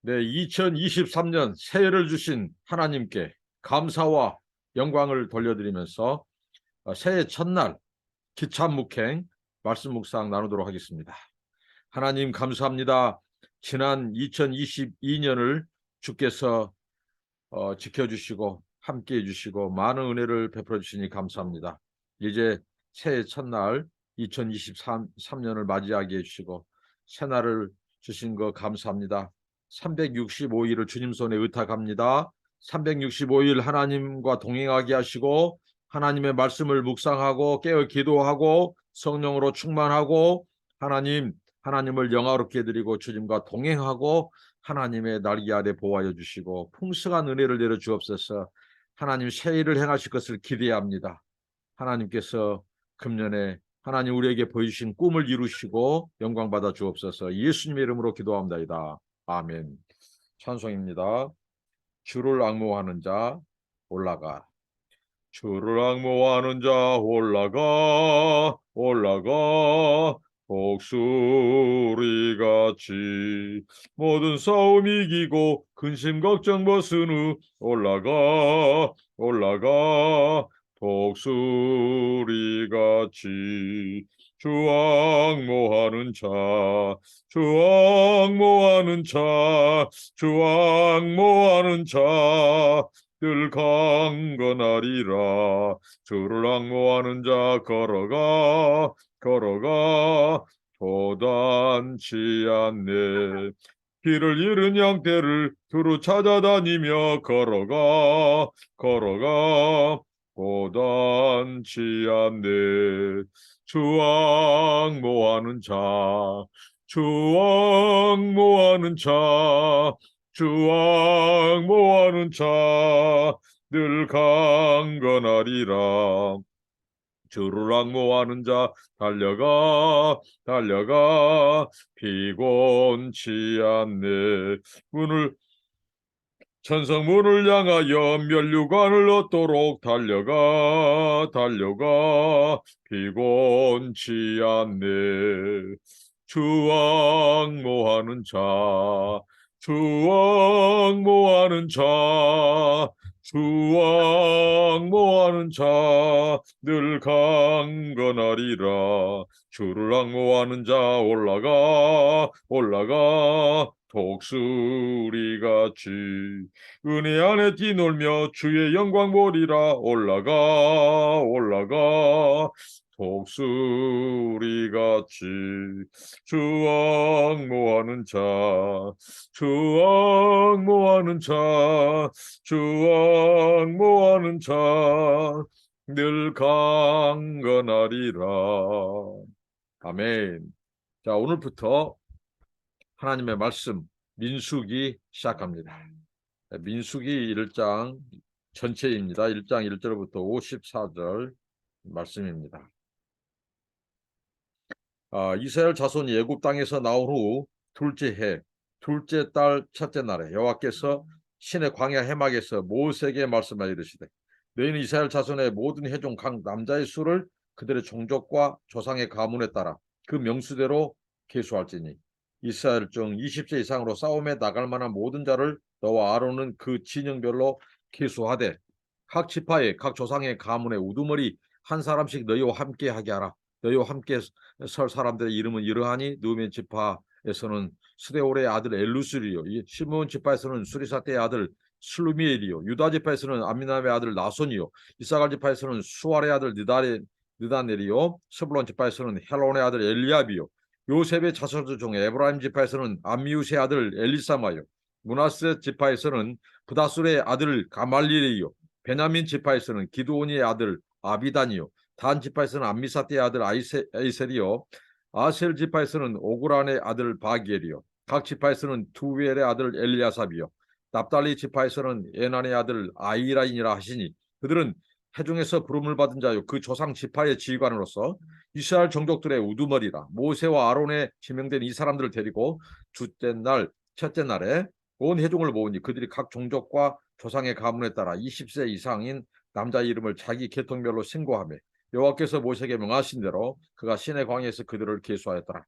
네, 2023년 새해를 주신 하나님께 감사와 영광을 돌려드리면서 새해 첫날 기참묵행 말씀 묵상 나누도록 하겠습니다. 하나님 감사합니다. 지난 2022년을 주께서 지켜주시고 함께해 주시고 많은 은혜를 베풀어 주시니 감사합니다. 이제 새해 첫날 2023년을 맞이하게 해주시고 새날을 주신 거 감사합니다. 365일을 주님 손에 의탁합니다. 365일 하나님과 동행하게 하시고 하나님의 말씀을 묵상하고 깨어 기도하고 성령으로 충만하고 하나님을 영화롭게 드리고 주님과 동행하고 하나님의 날개 아래 보호하여 주시고 풍성한 은혜를 내려 주옵소서. 하나님 새 일을 행하실 것을 기대합니다. 하나님께서 금년에 하나님 우리에게 보여주신 꿈을 이루시고 영광 받아 주옵소서. 예수님의 이름으로 기도합니다. 아멘. 찬송입니다. 주를 앙모하는 자 올라가. 주를 앙모하는 자 올라가 독수리같이 모든 싸움 이기고 근심 걱정 벗은 후 올라가 독수리같이 주 앙모하는 자 늘 강건하리라. 주를 앙모하는 자 걸어가 도단치 않네. 길을 잃은 양떼를 두루 찾아다니며 걸어가 도단치 않네. 주 앙모하는 자 늘 강건하리라. 주를 앙모하는 자 달려가 피곤치 않네. 천성문을 향하여 면류관을 얻도록 달려가 피곤치 않네. 주 앙모하는 자 늘 강건하리라. 주를 앙모하는 자 올라가 독수리같이 은혜 안에 뛰놀며 주의 영광 보리라. 올라가 독수리같이 주 앙모하는 자 늘 강건하리라. 아멘. 자, 오늘부터 하나님의 말씀 민수기 시작합니다. 민수기 1장 전체입니다. 1장 1절부터 54절 말씀입니다. 이스라엘 자손이 애굽 땅에서 나온 후 둘째 해 둘째 달 첫째 날에 여호와께서 신의 광야 해막에서 모세에게 말씀하여 이르시되 너희는 이스라엘 자손의 모든 회중 각 남자의 수를 그들의 종족과 조상의 가문에 따라 그 명수대로 계수할지니 이스라엘 중 20세 이상으로 싸움에 나갈 만한 모든 자를 너와 아론은 그 진영별로 계수하되 각 지파의 각 조상의 가문의 우두머리 한 사람씩 너희와 함께 하게 하라. 너희와 함께 설 사람들의 이름은 이러하니 느우멘 지파에서는 스데올의 아들 엘루스리요, 시므온 지파에서는 수리사떼의 아들 슬루미엘이요, 유다 지파에서는 암미나의 아들 나손이요, 이사갈 지파에서는 수알의 아들 느다넬이요, 스불론 지파에서는 헬론의 아들 엘리압이요, 요셉의 자손들 중 에브라임 지파에서는 암미우스의 아들 엘리사마요, 므낫세 지파에서는 부다술의 아들 가말리엘이요, 베냐민 지파에서는 기드온의 아들 아비단이요, 단 지파에서는 암미사떼의 아들 아이셀이요, 아셀 지파에서는 오그란의 아들 바기엘이요, 각 지파에서는 두웰의 아들 엘리아삽이요, 납달리 지파에서는 에난의 아들 아이라인이라 하시니 그들은 회중에서 부름을 받은 자요 그 조상 지파의 지휘관으로서 이스라엘 종족들의 우두머리라. 모세와 아론에 지명된 이 사람들을 데리고 첫째 날에 온 회중을 모으니 그들이 각 종족과 조상의 가문에 따라 20세 이상인 남자 이름을 자기 계통별로 신고하며 여호와께서 모세에게 명하신 대로 그가 시내 광야에서 그들을 계수하였더라.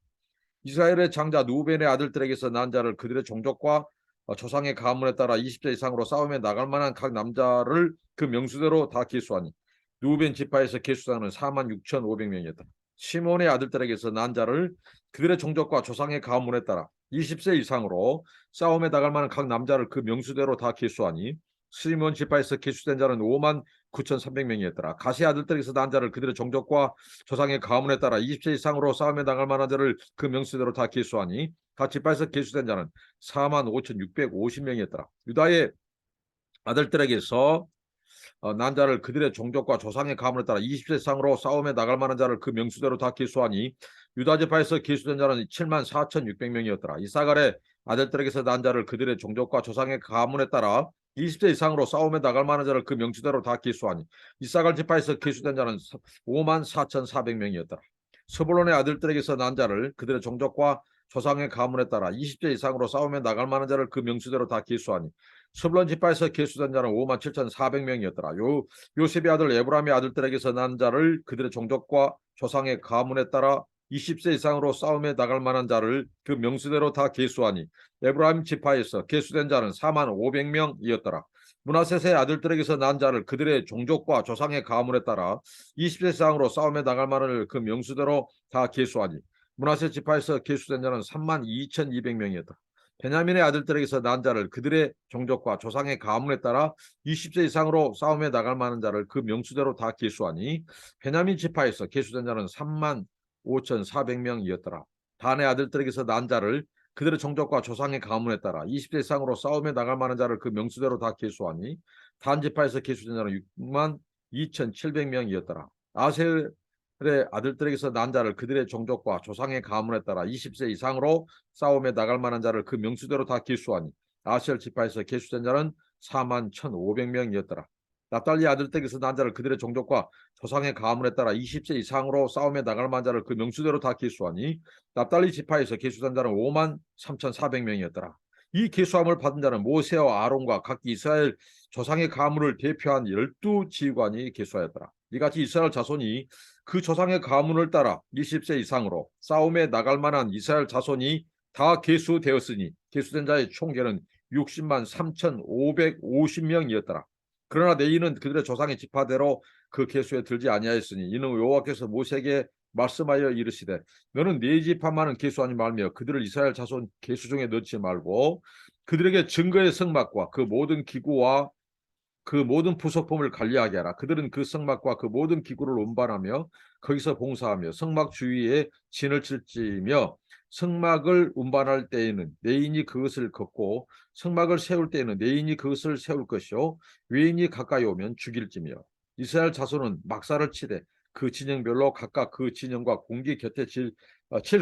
이스라엘의 장자 누벤의 아들들에게서 난 자를 그들의 종족과 조상의 가문에 따라 20세 이상으로 싸움에 나갈 만한 각 남자를 그 명수대로 다 계수하니 루벤 지파에서 계수자는 46,500명이었다. 시몬의 아들들에게서 난 자를 그들의 종족과 조상의 가문에 따라 20세 이상으로 싸움에 나갈 만한 각 남자를 그 명수대로 다 계수하니 시몬 지파에서 계수된 자는 59,300명이었더라. 가시 아들들에게서 난 자를 그들의 종족과 조상의 가문에 따라 20세 이상으로 싸움에 나갈 만한 자를 그 명수대로 다 계수하니 각 지파에서 계수된 자는 45,650명이었더라. 유다의 아들들에게서 난 자를 그들의 종족과 조상의 가문에 따라 20세 이상으로 싸움에 나갈 만한 자를 그 명수대로 다 계수하니 유다 지파에서 계수된 자는 74,600명이었더라. 이사갈의 아들들에게서 난 자를 그들의 종족과 조상의 가문에 따라 20세 이상으로 싸움에 나갈 만한 자를 그 명수대로 다 계수하니 이사갈 지파에서 계수된 자는 54,400명이었더라. 스불론의 아들들에게서 난 자를 그들의 종족과 조상의 가문에 따라 20세 이상으로 싸움에 나갈 만한 자를 그 명수대로 다 계수하니 스불론 지파에서 계수된 자는 57,400명이었더라. 요셉의 아들 에브라임의 아들들에게서 난 자를 그들의 종족과 조상의 가문에 따라 20세 이상으로 싸움에 나갈 만한 자를 그 명수대로 다 계수하니 에브라임 지파에서 계수된 자는 45,500명이었더라. 므낫셋의 아들들에게서 난 자를 그들의 종족과 조상의 가문에 따라 20세 이상으로 싸움에 나갈 만한 그 명수대로 다 계수하니 므낫세 지파에서 계수된 자는 32,200명이었다. 베냐민의 아들들에게서 난 자를 그들의 종족과 조상의 가문에 따라 20세 이상으로 싸움에 나갈 만한 자를 그 명수대로 다 계수하니 베냐민 지파에서 계수된 자는 35,400명이었더라. 단의 아들들에게서 난 자를 그들의 종족과 조상의 가문에 따라 20세 이상으로 싸움에 나갈 만한 자를 그 명수대로 다 계수하니 단 지파에서 계수된 자는 62,700명이었더라. 아셀의 아들들에게서 난 자를 그들의 종족과 조상의 가문에 따라 20세 이상으로 싸움에 나갈 만한 자를 그 명수대로 다 계수하니 아셀 지파에서 계수된 자는 41,500명이었더라. 납달리 아들들에게서 난 자를 그들의 종족과 조상의 가문에 따라 20세 이상으로 싸움에 나갈 만한 자를 그 명수대로 다 계수하니 납달리 지파에서 계수된 자는 53,400명이었더라. 이 계수함을 받은 자는 모세와 아론과 각 이스라엘 조상의 가문을 대표한 12지휘관이 계수하였더라. 이같이 이스라엘 자손이 그 조상의 가문을 따라 20세 이상으로 싸움에 나갈 만한 이스라엘 자손이 다 계수되었으니 계수된 자의 총계는 60만 3,550명이었더라. 그러나 내 이는 그들의 조상의 지파대로 그 계수에 들지 아니하였으니 이는 여호와께서 모세에게 말씀하여 이르시되 너는 네 지파만은 계수하지 말며 그들을 이스라엘 자손 계수 중에 넣지 말고 그들에게 증거의 성막과 그 모든 기구와 그 모든 부속품을 관리하게 하라. 그들은 그 성막과 그 모든 기구를 운반하며 거기서 봉사하며 성막 주위에 진을 칠지며 성막을 운반할 때에는 내인이 그것을 걷고 성막을 세울 때에는 내인이 그것을 세울 것이요 외인이 가까이 오면 죽일지며 이스라엘 자손은 막사를 치되 그 진영별로 각각 그 진영과 공기 곁에 칠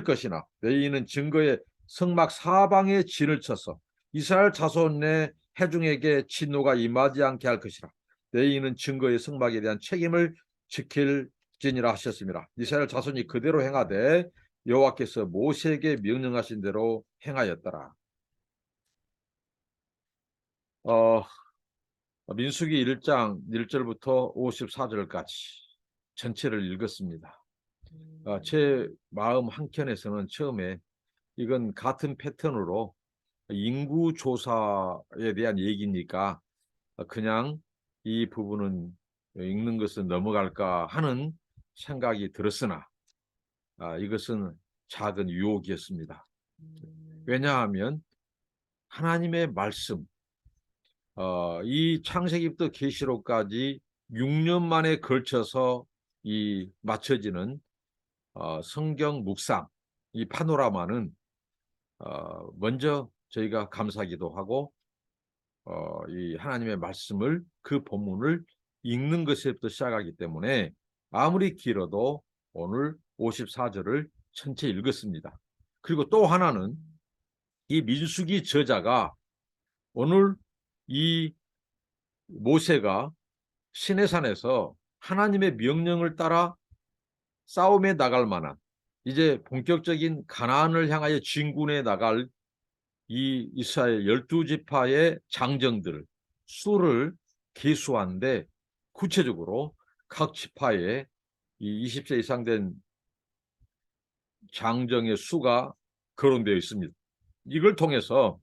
것이나 내인은 증거의 성막 사방에 진을 쳐서 이스라엘 자손의 회중에게 진노가 임하지 않게 할 것이라. 내인은 증거의 성막에 대한 책임을 지킬지니라 하셨습니다. 이스라엘 자손이 그대로 행하되 여호와께서 모세에게 명령하신 대로 행하였더라. 민수기 1장 1절부터 54절까지 전체를 읽었습니다. 제 마음 한켠에서는 처음에 이건 같은 패턴으로 인구 조사에 대한 얘기니까 그냥 이 부분은 읽는 것은 넘어갈까 하는 생각이 들었으나 이것은 작은 유혹이었습니다. 왜냐하면 하나님의 말씀, 이 창세기부터 계시록까지 6년 만에 걸쳐서 이 맞춰지는 성경 묵상, 이 파노라마는 먼저 저희가 감사기도 하고 이 하나님의 말씀을 그 본문을 읽는 것에부터 시작하기 때문에 아무리 길어도 오늘 54절을 전체 읽었습니다. 그리고 또 하나는 이 민수기 저자가 오늘 이 모세가 시내산에서 하나님의 명령을 따라 싸움에 나갈 만한 이제 본격적인 가나안을 향하여 진군에 나갈 이 이스라엘 12지파의 장정들 수를 계수하는데 구체적으로 각 지파에 이 20세 이상 된 장정의 수가 거론되어 있습니다. 이걸 통해서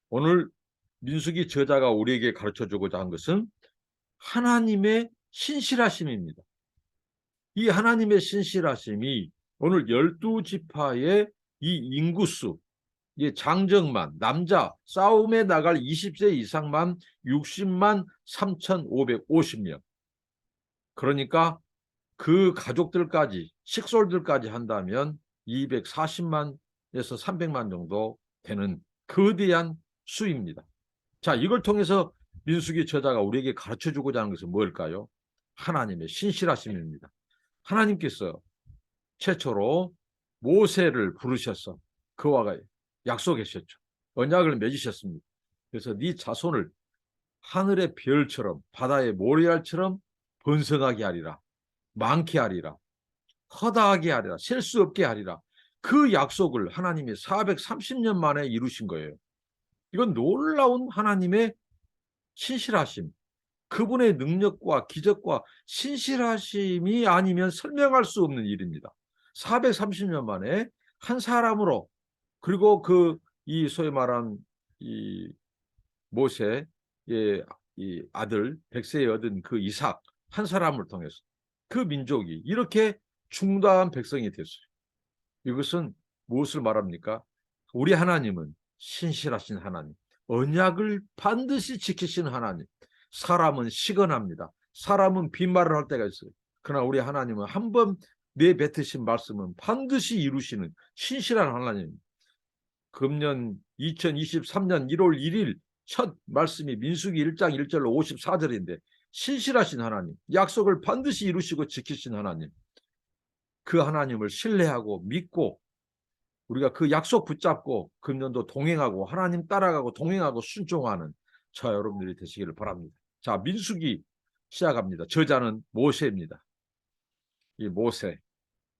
오늘 민수기 저자가 우리에게 가르쳐주고자 한 것은 하나님의 신실하심입니다. 이 하나님의 신실하심이 오늘 12지파의 이 인구수, 이 장정만, 남자 싸움에 나갈 20세 이상만 60만 3,550명. 그러니까 그 가족들까지, 식솔들까지 한다면 240만에서 300만 정도 되는 거대한 수입니다. 자, 이걸 통해서 민수기 저자가 우리에게 가르쳐주고자 하는 것은 뭘까요? 하나님의 신실하심입니다. 하나님께서 최초로 모세를 부르셔서 그와 약속하셨죠. 언약을 맺으셨습니다. 그래서 네 자손을 하늘의 별처럼 바다의 모래알처럼 번성하게 하리라. 많게 하리라. 허다하게 하리라. 셀 수 없게 하리라. 그 약속을 하나님이 430년 만에 이루신 거예요. 이건 놀라운 하나님의 신실하심. 그분의 능력과 기적과 신실하심이 아니면 설명할 수 없는 일입니다. 430년 만에 한 사람으로, 그리고 이 소위 말한 이 모세의 이 아들 백세에 얻은 그 이삭 한 사람을 통해서 그 민족이 이렇게 중다한 백성이 됐어요. 이것은 무엇을 말합니까? 우리 하나님은 신실하신 하나님, 언약을 반드시 지키시는 하나님. 사람은 시건합니다. 사람은 빈말을 할 때가 있어요. 그러나 우리 하나님은 한번 내뱉으신 말씀은 반드시 이루시는 신실한 하나님. 금년 2023년 1월 1일 첫 말씀이 민수기 1장 1절로 54절인데 신실하신 하나님, 약속을 반드시 이루시고 지키신 하나님, 그 하나님을 신뢰하고 믿고 우리가 그 약속 붙잡고 금년도 동행하고 하나님 따라가고 동행하고 순종하는 저 여러분들이 되시기를 바랍니다. 자, 민수기 시작합니다. 저자는 모세입니다. 이 모세.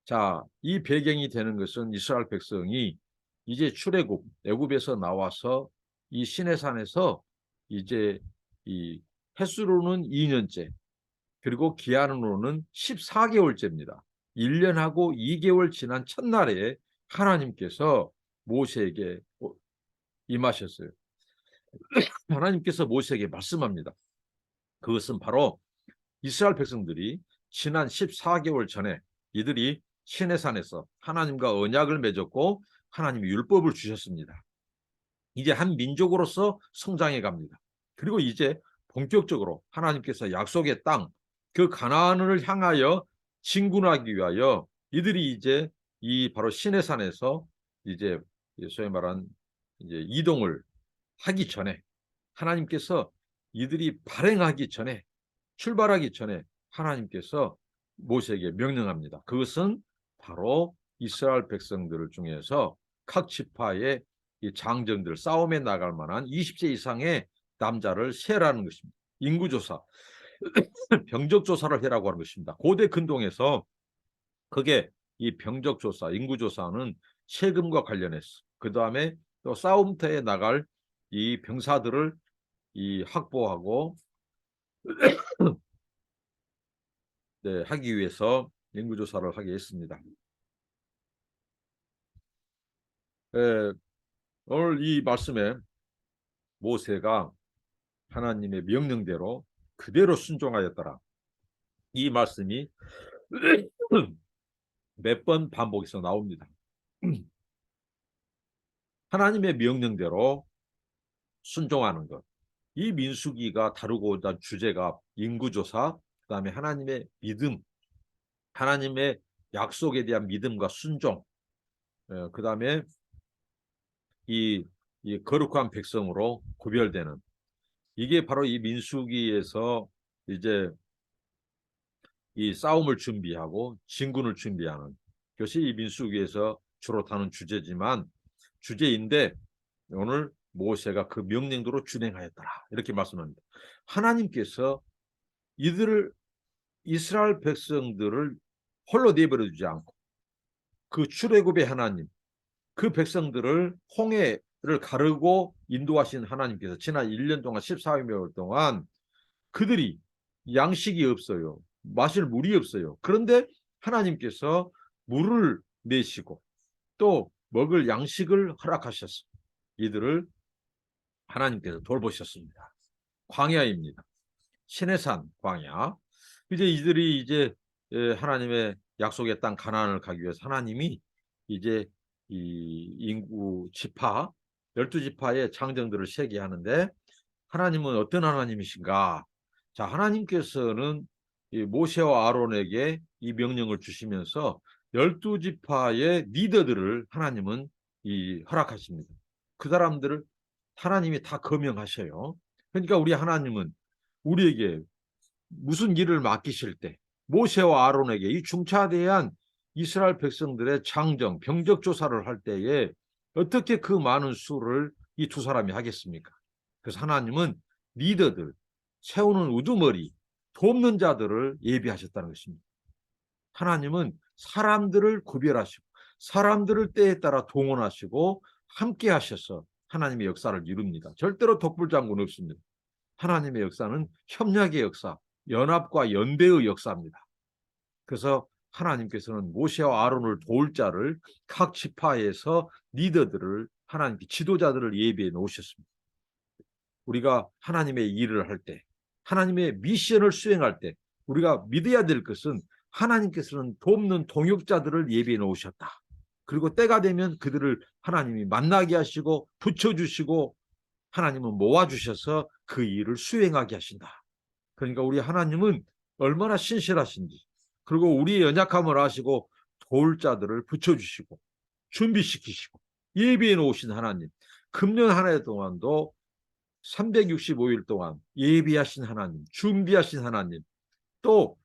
자, 이 배경이 되는 것은 이스라엘 백성이 이제 출애굽, 애굽에서 나와서 이 시내산에서 이제 이 횟수로는 2년째, 그리고 기한으로는 14개월째입니다. 1년하고 2개월 지난 첫날에 하나님께서 모세에게 임하셨어요. 하나님께서 모세에게 말씀합니다. 그것은 바로 이스라엘 백성들이 지난 14개월 전에 이들이 시내산에서 하나님과 언약을 맺었고 하나님이 율법을 주셨습니다. 이제 한 민족으로서 성장해 갑니다. 그리고 이제 본격적으로 하나님께서 약속의 땅, 그 가나안을 향하여 진군하기 위하여 이들이 이제 이 바로 시내산에서 이제 소위 말한 이제 이동을 하기 전에 하나님께서 이들이 발행하기 전에, 출발하기 전에 하나님께서 모세에게 명령합니다. 그것은 바로 이스라엘 백성들 중에서 각 지파의 이 장정들, 싸움에 나갈 만한 20세 이상의 남자를 세라는 것입니다. 인구조사, 병적조사를 해라고 하는 것입니다. 고대 근동에서 그게 이 병적조사, 인구조사는 세금과 관련해서, 그 다음에 또 싸움터에 나갈 이 병사들을 이 확보하고 네, 하기 위해서 인구조사를 하게 했습니다. 오늘 이 말씀에 모세가 하나님의 명령대로 그대로 순종하였더라. 이 말씀이 몇 번 반복해서 나옵니다. 하나님의 명령대로 순종하는 것. 이 민수기가 다루고자 한 주제가 인구조사, 그다음에 하나님의 믿음, 하나님의 약속에 대한 믿음과 순종, 그다음에 이 거룩한 백성으로 구별되는, 이게 바로 이 민수기에서 이제 이 싸움을 준비하고 진군을 준비하는 것이 이 민수기에서 주로 다룬 주제인데 오늘 모세가 그 명령대로 준행하였더라 이렇게 말씀합니다. 하나님께서 이스라엘 백성들을 홀로 내버려 두지 않고 그 출애굽의 하나님, 그 백성들을 홍해를 가르고 인도하신 하나님께서 지난 1년 동안 14개월 동안 그들이 양식이 없어요. 마실 물이 없어요. 그런데 하나님께서 물을 내시고 또 먹을 양식을 허락하셨어. 이들을 하나님께서 돌보셨습니다. 광야입니다. 시내산 광야. 이제 이들이 이제 하나님의 약속의 땅 가나안을 가기 위해서 하나님이 이제 이 인구 지파 12지파의 장정들을 세게 하는데, 하나님은 어떤 하나님이신가? 자, 하나님께서는 이 모세와 아론에게 이 명령을 주시면서 12지파의 리더들을 하나님은 허락하십니다. 그 사람들을 하나님이 다 거명하셔요. 그러니까 우리 하나님은 우리에게 무슨 일을 맡기실 때 모세와 아론에게 이 중차대한 이스라엘 백성들의 장정, 병적 조사를 할 때에 어떻게 그 많은 수를 이 두 사람이 하겠습니까? 그래서 하나님은 리더들, 세우는 우두머리, 돕는 자들을 예비하셨다는 것입니다. 하나님은 사람들을 구별하시고 사람들을 때에 따라 동원하시고 함께 하셔서 하나님의 역사를 이룹니다. 절대로 독불장군 없습니다. 하나님의 역사는 협력의 역사, 연합과 연대의 역사입니다. 그래서 하나님께서는 모세와 아론을 도울 자를 각 지파에서 리더들을 하나님께 지도자들을 예비해 놓으셨습니다. 우리가 하나님의 일을 할 때, 하나님의 미션을 수행할 때 우리가 믿어야 될 것은 하나님께서는 돕는 동역자들을 예비해 놓으셨다. 그리고 때가 되면 그들을 하나님이 만나게 하시고 붙여주시고 하나님은 모아주셔서 그 일을 수행하게 하신다. 그러니까 우리 하나님은 얼마나 신실하신지, 그리고 우리의 연약함을 아시고 도울 자들을 붙여주시고 준비시키시고 예비해 놓으신 하나님, 금년 한 해 동안도 365일 동안 예비하신 하나님, 준비하신 하나님, 또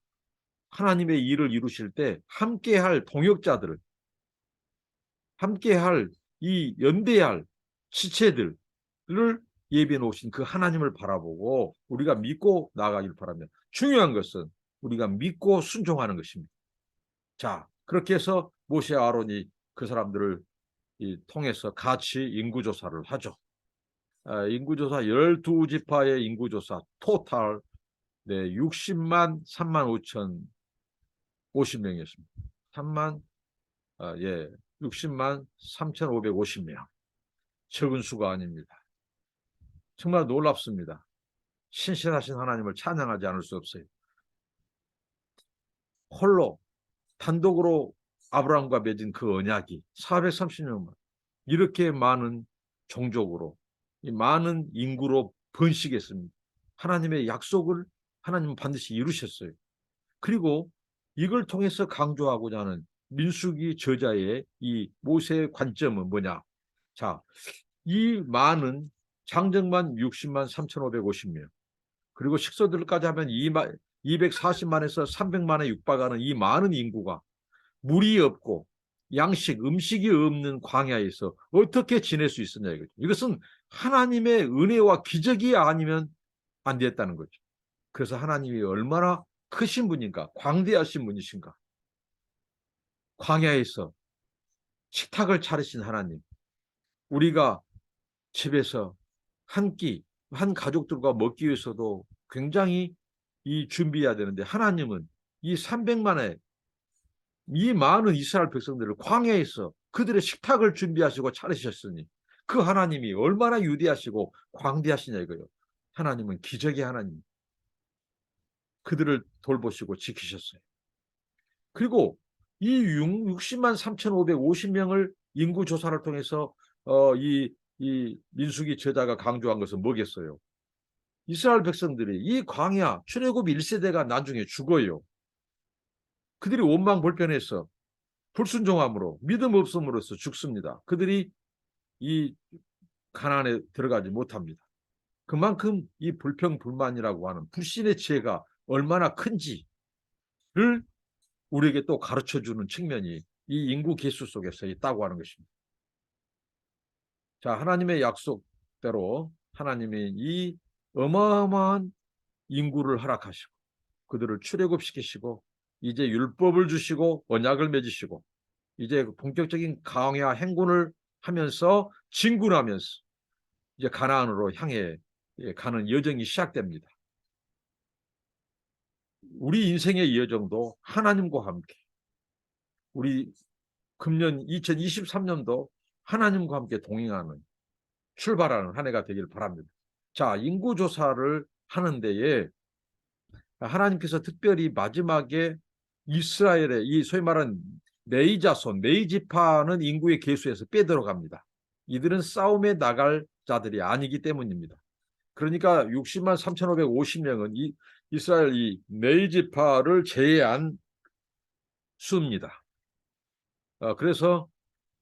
하나님의 일을 이루실 때 함께할 동역자들을, 함께할 이 연대할 지체들을 예비해 놓으신 그 하나님을 바라보고 우리가 믿고 나아가길 바랍니다. 중요한 것은 우리가 믿고 순종하는 것입니다. 자, 그렇게 해서 모세와 아론이 그 사람들을 통해서 같이 인구조사를 하죠. 인구조사 12지파의 인구조사 토탈 60만 3만 5천 50명이었습니다. 60만 3,550명. 적은 수가 아닙니다. 정말 놀랍습니다. 신실하신 하나님을 찬양하지 않을 수 없어요. 홀로 단독으로 아브라함과 맺은 그 언약이 430년 이렇게 많은 종족으로 많은 인구로 번식했습니다. 하나님의 약속을 하나님은 반드시 이루셨어요. 그리고 이걸 통해서 강조하고자 하는 민수기 저자의 이 모세의 관점은 뭐냐? 자, 이 많은 장정만 60만 3,550명, 그리고 식소들까지 하면 240만에서 300만에 육박하는 이 많은 인구가 물이 없고 양식, 음식이 없는 광야에서 어떻게 지낼 수 있었냐 이거죠. 이것은 하나님의 은혜와 기적이 아니면 안 됐다는 거죠. 그래서 하나님이 얼마나 크신 분인가, 광대하신 분이신가. 광야에서 식탁을 차리신 하나님, 우리가 집에서 한 끼, 한 가족들과 먹기 위해서도 굉장히 준비해야 되는데 하나님은 이 300만의 이 많은 이스라엘 백성들을 광야에서 그들의 식탁을 준비하시고 차리셨으니 그 하나님이 얼마나 위대하시고 광대하시냐 이거요. 하나님은 기적의 하나님. 그들을 돌보시고 지키셨어요. 그리고 이 60만 3,550명을 인구 조사를 통해서 이 민수기 저자가 강조한 것은 뭐겠어요? 이스라엘 백성들이 이 광야 출애굽 1세대가 나중에 죽어요. 그들이 원망불편해서 불순종함으로 믿음 없음으로써 죽습니다. 그들이 이 가나안에 들어가지 못합니다. 그만큼 이 불평불만이라고 하는 불신의 죄가 얼마나 큰지를 우리에게 또 가르쳐주는 측면이 이 인구 계수 속에서 있다고 하는 것입니다. 자, 하나님의 약속대로 하나님이 이 어마어마한 인구를 허락하시고 그들을 출애굽시키시고 이제 율법을 주시고 언약을 맺으시고 이제 본격적인 강야 행군을 하면서 진군하면서 이제 가나안으로 향해 가는 여정이 시작됩니다. 우리 인생의 여정도 하나님과 함께, 우리 금년 2023년도 하나님과 함께 동행하는 출발하는 한 해가 되길 바랍니다. 자, 인구조사를 하는 데에 하나님께서 특별히 마지막에 이스라엘의 이 소위 말하는 네이 자손, 네이 지파는 인구의 계수에서 빼들어갑니다. 이들은 싸움에 나갈 자들이 아니기 때문입니다. 그러니까 60만 3,550명은 이스라엘 이 네이 지파를 제외한 수입니다. 그래서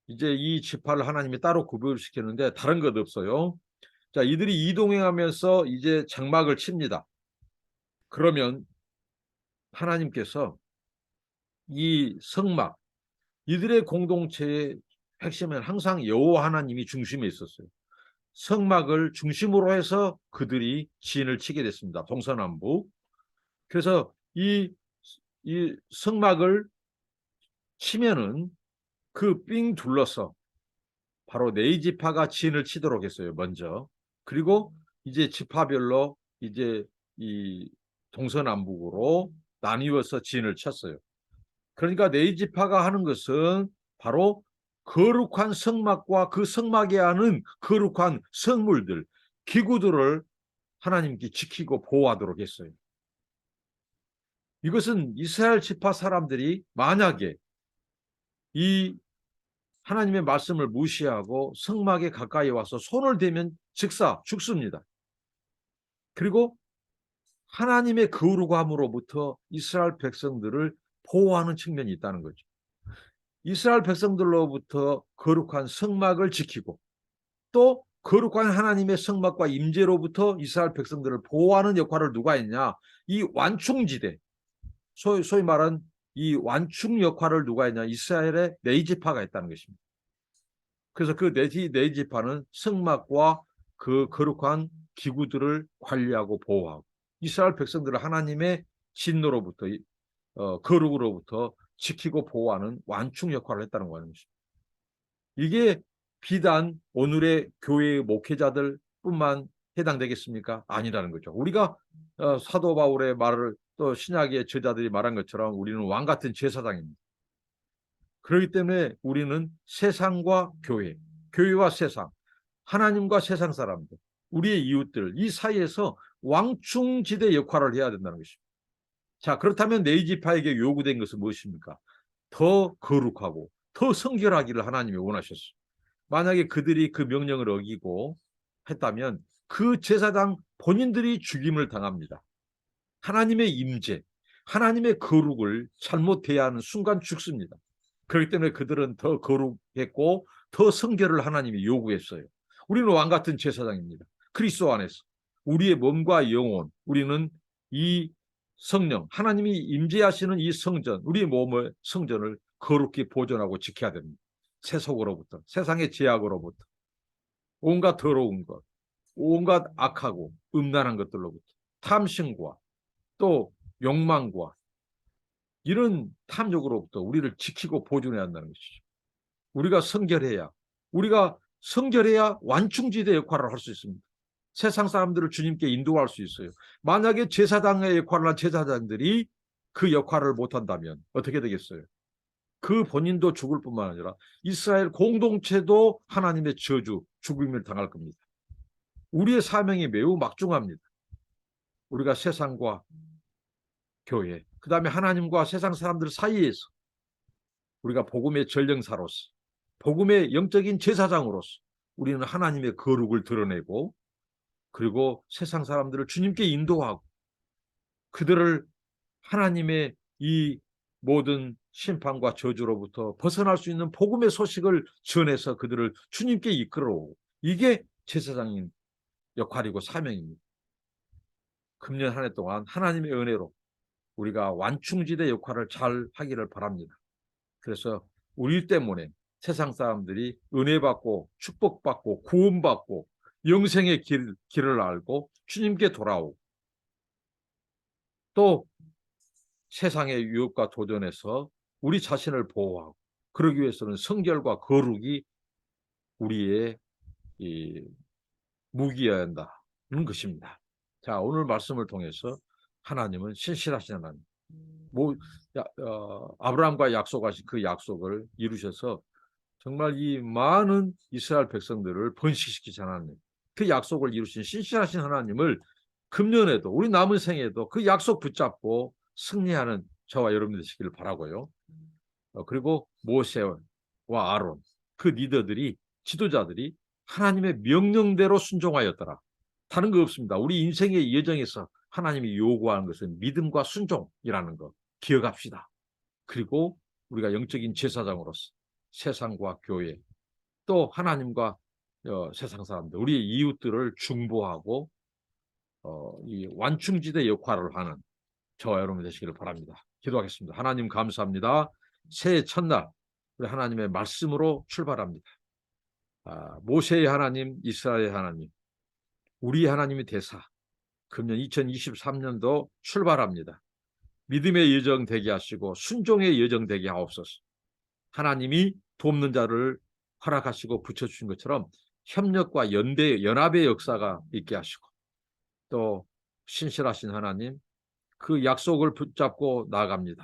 이제 이 지파를 하나님이 따로 구별시켰는데 다른 것 없어요. 자, 이들이 이동행하면서 이제 장막을 칩니다. 그러면 하나님께서 이 성막, 이들의 공동체의 핵심은 항상 여호와 하나님이 중심에 있었어요. 성막을 중심으로 해서 그들이 진을 치게 됐습니다. 동서남북. 그래서 이 성막을 치면은 그 삥 둘러서 바로 네 지파가 진을 치도록 했어요. 먼저. 그리고 이제 지파별로 이제 이 동서남북으로 나뉘어서 진을 쳤어요. 그러니까 네 지파가 하는 것은 바로 거룩한 성막과 그 성막에 하는 거룩한 성물들, 기구들을 하나님께 지키고 보호하도록 했어요. 이것은 이스라엘 지파 사람들이 만약에 이 하나님의 말씀을 무시하고 성막에 가까이 와서 손을 대면 즉사 죽습니다. 그리고 하나님의 거룩함으로부터 이스라엘 백성들을 보호하는 측면이 있다는 거죠. 이스라엘 백성들로부터 거룩한 성막을 지키고 또 거룩한 하나님의 성막과 임재로부터 이스라엘 백성들을 보호하는 역할을 누가 했냐? 이 완충지대, 소위 말한 이 완충 역할을 누가 했냐? 이스라엘의 네 지파가 했다는 것입니다. 그래서 그 네 지파는 성막과 그 거룩한 기구들을 관리하고 보호하고 이스라엘 백성들을 하나님의 진노로부터 거룩으로부터 지키고 보호하는 완충 역할을 했다는 것입니다. 이게 비단 오늘의 교회의 목회자들뿐만 해당되겠습니까? 아니라는 거죠. 우리가 사도 바울의 말을 또 신약의 저자들이 말한 것처럼 우리는 왕 같은 제사장입니다. 그렇기 때문에 우리는 세상과 교회, 교회와 세상, 하나님과 세상 사람들, 우리의 이웃들 이 사이에서 왕충지대 역할을 해야 된다는 것입니다. 자, 그렇다면 네 지파에게 요구된 것은 무엇입니까? 더 거룩하고 더 성결하기를 하나님이 원하셨어요. 만약에 그들이 그 명령을 어기고 했다면 그 제사장 본인들이 죽임을 당합니다. 하나님의 임재, 하나님의 거룩을 잘못 대하는 순간 죽습니다. 그렇기 때문에 그들은 더 거룩했고 더 성결을 하나님이 요구했어요. 우리는 왕 같은 제사장입니다. 그리스도 안에서 우리의 몸과 영혼, 우리는 이 성령, 하나님이 임재하시는 이 성전, 우리의 몸의 성전을 거룩히 보존하고 지켜야 됩니다. 세속으로부터, 세상의 제약으로부터, 온갖 더러운 것, 온갖 악하고 음란한 것들로부터, 탐심과 또 욕망과 이런 탐욕으로부터 우리를 지키고 보존해야 한다는 것이죠. 우리가 성결해야 완충지대 역할을 할 수 있습니다. 세상 사람들을 주님께 인도할 수 있어요. 만약에 제사장의 역할을 한 제사장들이 그 역할을 못한다면 어떻게 되겠어요? 그 본인도 죽을 뿐만 아니라 이스라엘 공동체도 하나님의 저주, 죽임을 당할 겁니다. 우리의 사명이 매우 막중합니다. 우리가 세상과 교회, 그 다음에 하나님과 세상 사람들 사이에서 우리가 복음의 전령사로서, 복음의 영적인 제사장으로서 우리는 하나님의 거룩을 드러내고 그리고 세상 사람들을 주님께 인도하고 그들을 하나님의 이 모든 심판과 저주로부터 벗어날 수 있는 복음의 소식을 전해서 그들을 주님께 이끌어오고 이게 제사장인 역할이고 사명입니다. 금년 한 해 동안 하나님의 은혜로 우리가 완충지대 역할을 잘 하기를 바랍니다. 그래서 우리 때문에 세상 사람들이 은혜 받고 축복받고 구원받고 영생의 길을 알고 주님께 돌아오고 또 세상의 유혹과 도전에서 우리 자신을 보호하고 그러기 위해서는 성결과 거룩이 우리의 무기여야 한다는 것입니다. 자, 오늘 말씀을 통해서 하나님은 신실하신 하나님, 아브라함과 약속하신 그 약속을 이루셔서 정말 이 많은 이스라엘 백성들을 번식시키신 하나님, 그 약속을 이루신 신실하신 하나님을 금년에도 우리 남은 생에도 그 약속 붙잡고 승리하는 저와 여러분 되시기를 바라고요. 그리고 모세와 아론, 그 리더들이, 지도자들이 하나님의 명령대로 순종하였더라. 다른 거 없습니다. 우리 인생의 여정에서 하나님이 요구하는 것은 믿음과 순종이라는 거 기억합시다. 그리고 우리가 영적인 제사장으로서 세상과 교회, 또 하나님과 세상 사람들, 우리의 이웃들을 중보하고 이 완충지대 역할을 하는 저와 여러분 되시기를 바랍니다. 기도하겠습니다. 하나님 감사합니다. 새해 첫날 우리 하나님의 말씀으로 출발합니다. 모세의 하나님, 이스라엘의 하나님, 우리 하나님의 대사, 금년 2023년도 출발합니다. 믿음의 여정 되게 하시고 순종의 여정 되게 하옵소서. 하나님이 돕는 자를 허락하시고 붙여주신 것처럼 협력과 연합의 역사가 있게 하시고, 또 신실하신 하나님, 그 약속을 붙잡고 나아갑니다.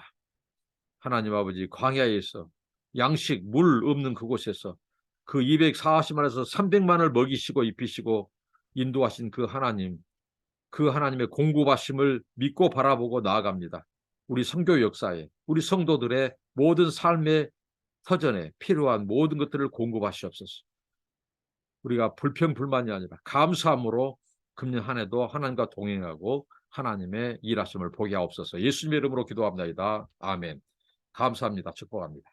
하나님 아버지, 광야에서 양식, 물 없는 그곳에서 그 240만에서 300만을 먹이시고 입히시고 인도하신 그 하나님, 그 하나님의 공급하심을 믿고 바라보고 나아갑니다. 우리 선교 역사에, 우리 성도들의 모든 삶의 터전에 필요한 모든 것들을 공급하시옵소서. 우리가 불평불만이 아니라 감사함으로 금년 한 해도 하나님과 동행하고 하나님의 일하심을 보게 하옵소서. 예수님의 이름으로 기도합니다. 아멘. 감사합니다. 축복합니다.